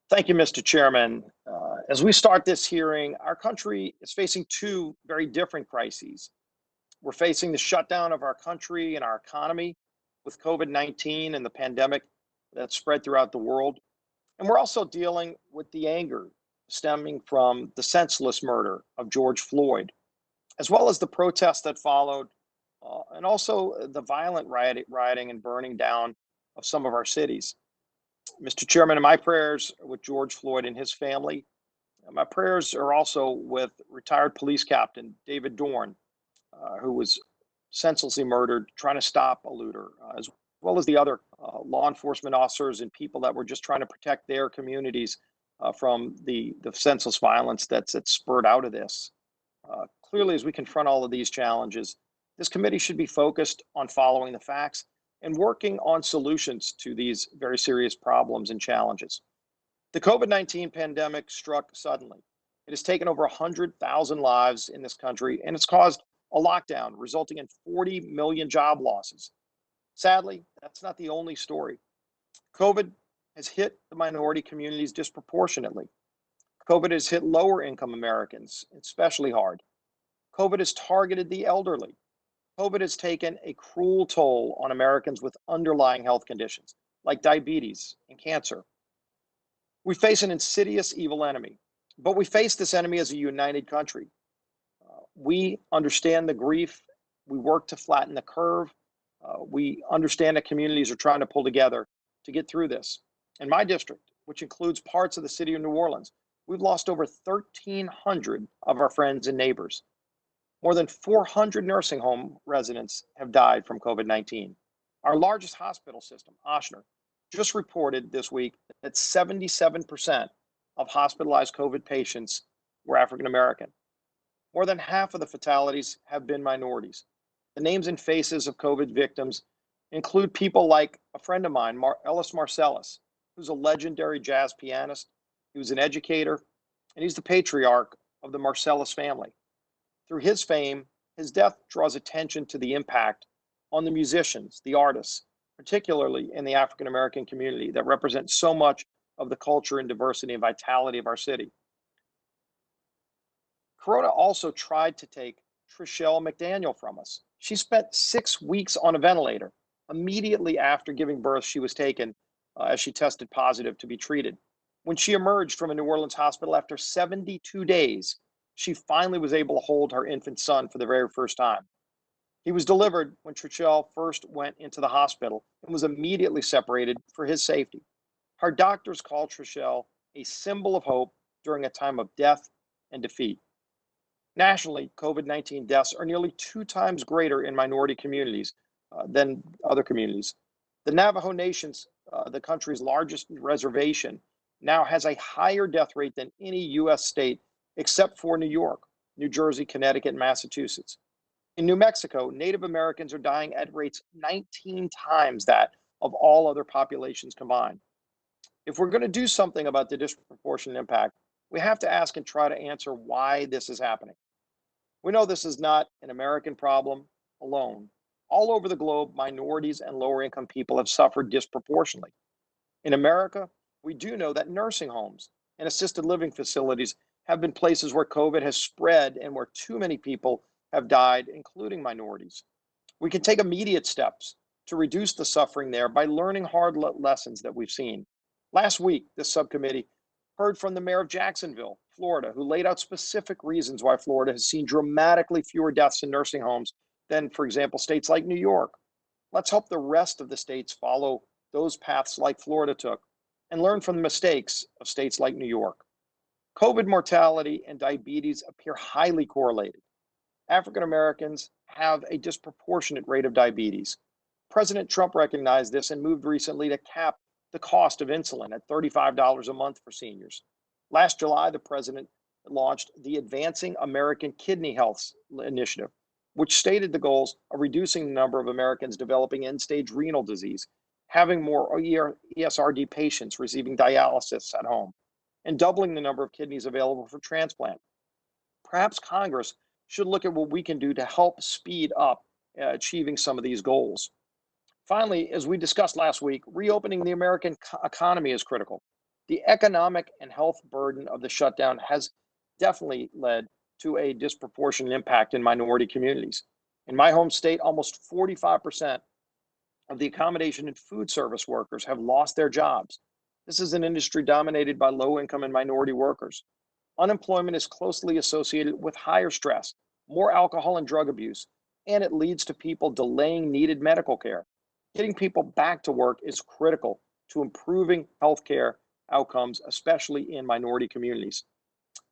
Thank you, Mr. Chairman. As we start this hearing, our country is facing two very different crises. We're facing the shutdown of our country and our economy with COVID-19 and the pandemic that spread throughout the world. And we're also dealing with the anger stemming from the senseless murder of George Floyd, as well as the protests that followed, and also the violent rioting and burning down of some of our cities. Mr. Chairman, my prayers are with George Floyd and his family. My prayers are also with retired police captain David Dorn, who was senselessly murdered trying to stop a looter, as well as the other law enforcement officers and people that were just trying to protect their communities from the senseless violence that's spurred out of this. Clearly, as we confront all of these challenges, this committee should be focused on following the facts and working on solutions to these very serious problems and challenges. The COVID-19 pandemic struck suddenly. It has taken over 100,000 lives in this country, and it's caused a lockdown, resulting in 40 million job losses. Sadly, that's not the only story. COVID has hit the minority communities disproportionately. COVID has hit lower income Americans especially hard. COVID has targeted the elderly. COVID has taken a cruel toll on Americans with underlying health conditions like diabetes and cancer. We face an insidious evil enemy, but we face this enemy as a united country. We understand the grief. We work to flatten the curve. We understand that communities are trying to pull together to get through this. In my district, which includes parts of the city of New Orleans, we've lost over 1,300 of our friends and neighbors. More than 400 nursing home residents have died from COVID-19. Our largest hospital system, Ochsner, just reported this week that 77% of hospitalized COVID patients were African American. More than half of the fatalities have been minorities. The names and faces of COVID victims include people like a friend of mine, Ellis Marsalis, who's a legendary jazz pianist. He was an educator, and he's the patriarch of the Marsalis family. Through his fame, his death draws attention to the impact on the musicians, the artists, particularly in the African American community that represent so much of the culture and diversity and vitality of our city. Corona also tried to take Trishelle McDaniel from us. She spent 6 weeks on a ventilator. Immediately after giving birth, she was taken as she tested positive to be treated. When she emerged from a New Orleans hospital after 72 days, she finally was able to hold her infant son for the very first time. He was delivered when Trishelle first went into the hospital and was immediately separated for his safety. Her doctors called Trishelle a symbol of hope during a time of death and defeat. Nationally, COVID-19 deaths are nearly 2 times greater in minority communities than other communities. The Navajo Nation's, the country's largest reservation, now has a higher death rate than any U.S. state except for New York, New Jersey, Connecticut, and Massachusetts. In New Mexico, Native Americans are dying at rates 19 times that of all other populations combined. If we're going to do something about the disproportionate impact, we have to ask and try to answer why this is happening. We know this is not an American problem alone. All over the globe, minorities and lower income people have suffered disproportionately. In America, we do know that nursing homes and assisted living facilities have been places where COVID has spread and where too many people have died, including minorities. We can take immediate steps to reduce the suffering there by learning hard lessons that we've seen. Last week, this subcommittee heard from the mayor of Jacksonville, Florida, who laid out specific reasons why Florida has seen dramatically fewer deaths in nursing homes than, for example, states like New York. Let's hope the rest of the states follow those paths like Florida took and learn from the mistakes of states like New York. COVID mortality and diabetes appear highly correlated. African Americans have a disproportionate rate of diabetes. President Trump recognized this and moved recently to cap the cost of insulin at $35 a month for seniors. Last July, the president launched the Advancing American Kidney Health Initiative, which stated the goals of reducing the number of Americans developing end-stage renal disease, having more ESRD patients receiving dialysis at home, and doubling the number of kidneys available for transplant. Perhaps Congress should look at what we can do to help speed up achieving some of these goals. Finally, as we discussed last week, reopening the American economy is critical. The economic and health burden of the shutdown has definitely led to a disproportionate impact in minority communities. In my home state, almost 45% of the accommodation and food service workers have lost their jobs. This is an industry dominated by low income and minority workers. Unemployment is closely associated with higher stress, more alcohol and drug abuse, and it leads to people delaying needed medical care. Getting people back to work is critical to improving healthcare outcomes, especially in minority communities.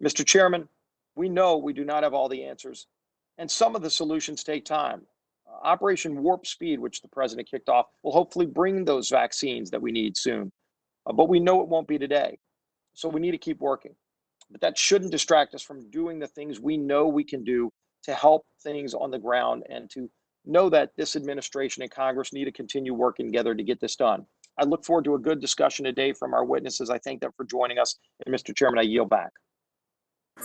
Mr. Chairman, we know we do not have all the answers, and some of the solutions take time. Operation Warp Speed, which the president kicked off, will hopefully bring those vaccines that we need soon. But we know it won't be today. So we need to keep working. But that shouldn't distract us from doing the things we know we can do to help things on the ground and to know that this administration and Congress need to continue working together to get this done. I look forward to a good discussion today from our witnesses. I thank them for joining us. And Mr. Chairman, I yield back.